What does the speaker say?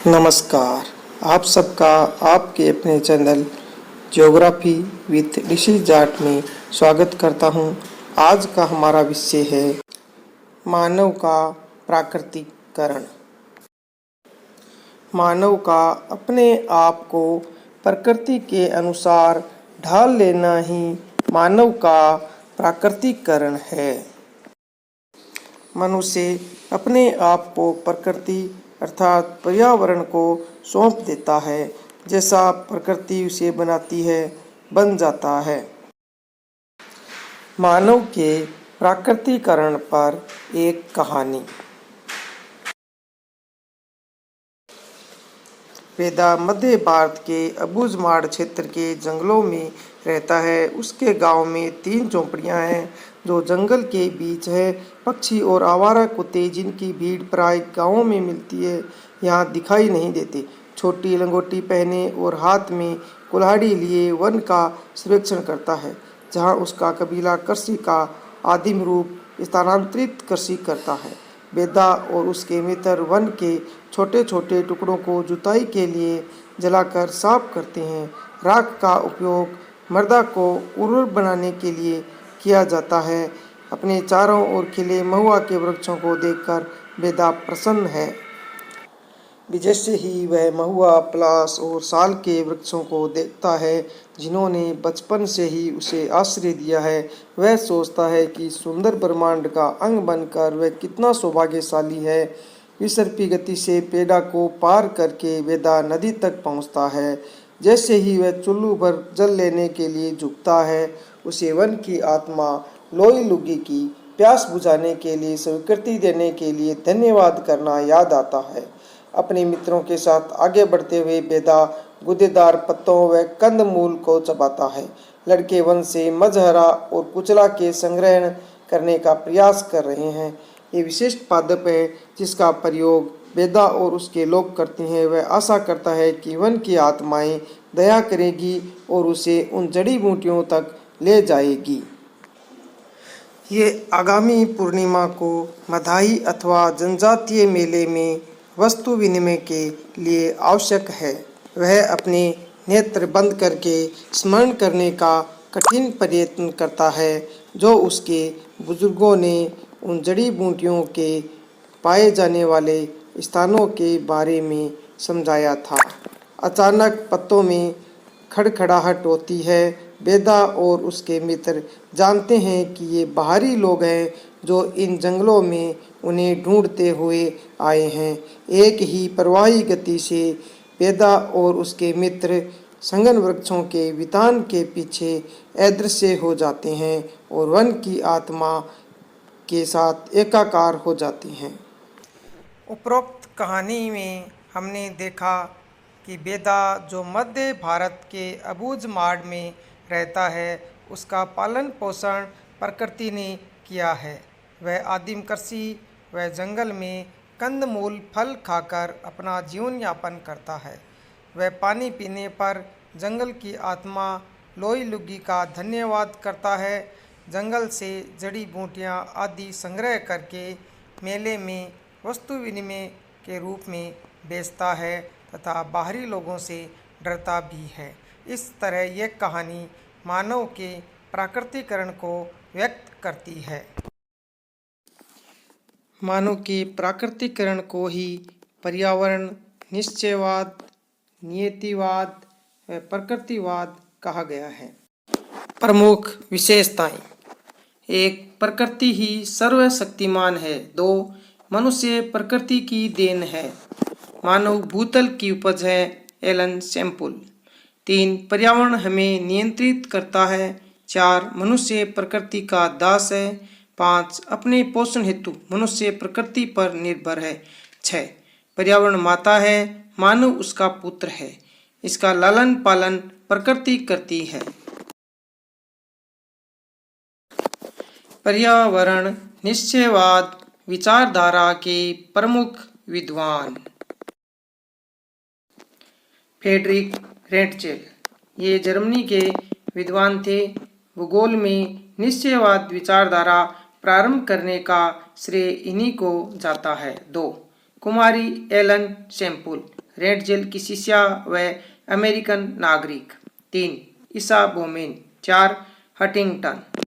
नमस्कार। आप सबका आपके अपने चैनल ज्योग्राफी विथ ऋषि जाट में स्वागत करता हूं। आज का हमारा विषय है मानव का प्राकृतिकरण। मानव का अपने आप को प्रकृति के अनुसार ढाल लेना ही मानव का प्राकृतिकरण है। मनुष्य अपने आप को प्रकृति अर्थात पर्यावरण को सौंप देता है। जैसा प्रकृति उसे बनाती है बन जाता है। मानव के प्राकृतिकरण पर एक कहानी। वेदा मध्य भारत के अबूझमाड़ क्षेत्र के जंगलों में रहता है। उसके गांव में 3 झोंपड़ियां हैं जो जंगल के बीच है। पक्षी और आवारा कुत्ते जिनकी भीड़ प्राय गांवों में मिलती है यहाँ दिखाई नहीं देते। छोटी लंगोटी पहने और हाथ में कुल्हाड़ी लिए वन का सर्वेक्षण करता है। जहाँ उसका कबीला कृषि का आदिम रूप स्थानांतरित कृषि करता है। बेदा और उसके मित्र वन के छोटे छोटे टुकड़ों को जुताई के लिए जलाकर साफ करते हैं। राख का उपयोग मृदा को उर्वर बनाने के लिए किया जाता है। अपने चारों ओर खिले महुआ के वृक्षों को देखकर बेदा प्रसन्न है। जैसे ही वह महुआ, पलाश और साल के वृक्षों को देखता है जिन्होंने बचपन से ही उसे आश्रय दिया है, वह सोचता है कि सुंदर ब्रह्मांड का अंग बनकर वह कितना सौभाग्यशाली है। विसर्पी गति से पेड़ा को पार करके वेदा नदी तक पहुंचता है। जैसे ही वह चुल्लू भर जल लेने के लिए झुकता है, उसे वन की आत्मा लोई लुगी की प्यास बुझाने के लिए स्वीकृति देने के लिए धन्यवाद करना याद आता है। अपने मित्रों के साथ आगे बढ़ते हुए बेदा गुदेदार पत्तों व कंद मूल को चबाता है। लड़के वन से मजहरा और कुचला के संग्रहण करने का प्रयास कर रहे हैं। ये विशिष्ट पादप है जिसका प्रयोग बेदा और उसके लोग करते हैं। वह आशा करता है कि वन की आत्माएं दया करेगी और उसे उन जड़ी बूटियों तक ले जाएगी। ये आगामी पूर्णिमा को मधाई अथवा जनजातीय मेले में वस्तु विनिमय के लिए आवश्यक है। वह अपने नेत्र बंद करके स्मरण करने का कठिन प्रयत्न करता है जो उसके बुजुर्गों ने उन जड़ी बूटियों के पाए जाने वाले स्थानों के बारे में समझाया था। अचानक पत्तों में खड़खड़ाहट होती है। बेदा और उसके मित्र जानते हैं कि ये बाहरी लोग हैं जो इन जंगलों में उन्हें ढूंढते हुए आए हैं। एक ही प्रवाही गति से बेदा और उसके मित्र संगन वृक्षों के वितान के पीछे अदृश्य हो जाते हैं और वन की आत्मा के साथ एकाकार हो जाते हैं। उपरोक्त कहानी में हमने देखा कि बेदा जो मध्य भारत के अबूझमाड़ में रहता है उसका पालन पोषण प्रकृति ने किया है। वह आदिम कृषि व जंगल में कंदमूल फल खाकर अपना जीवन यापन करता है। वह पानी पीने पर जंगल की आत्मा लोई लुगी का धन्यवाद करता है। जंगल से जड़ी बूटियां आदि संग्रह करके मेले में वस्तु विनिमय के रूप में बेचता है तथा बाहरी लोगों से डरता भी है। इस तरह यह कहानी मानव के प्राकृतिकरण को व्यक्त करती है। मानव के प्राकृतिकरण को ही पर्यावरण निश्चयवाद, नियतिवाद व प्रकृतिवाद कहा गया है। प्रमुख विशेषताएं: 1. प्रकृति ही सर्वशक्तिमान है। 2. मनुष्य प्रकृति की देन है। मानव भूतल की उपज है। एलन सैम्पुल। 3. पर्यावरण हमें नियंत्रित करता है। 4. मनुष्य प्रकृति का दास है। 5. अपने पोषण हेतु मनुष्य प्रकृति पर निर्भर है। 6. पर्यावरण माता है, मानव उसका पुत्र है। इसका लालन पालन प्रकृति करती है। पर्यावरण निश्चयवाद विचारधारा के प्रमुख विद्वान: फ्रेडरिक रेंटजेल, ये जर्मनी के विद्वान थे। भूगोल में निश्चयवाद विचारधारा प्रारंभ करने का श्रेय इन्हीं को जाता है। 2. कुमारी एलन सैम्पुल, रेड जेल की शिष्या व अमेरिकन नागरिक। 3 ईसा बोमेन। 4 हंटिंगटन।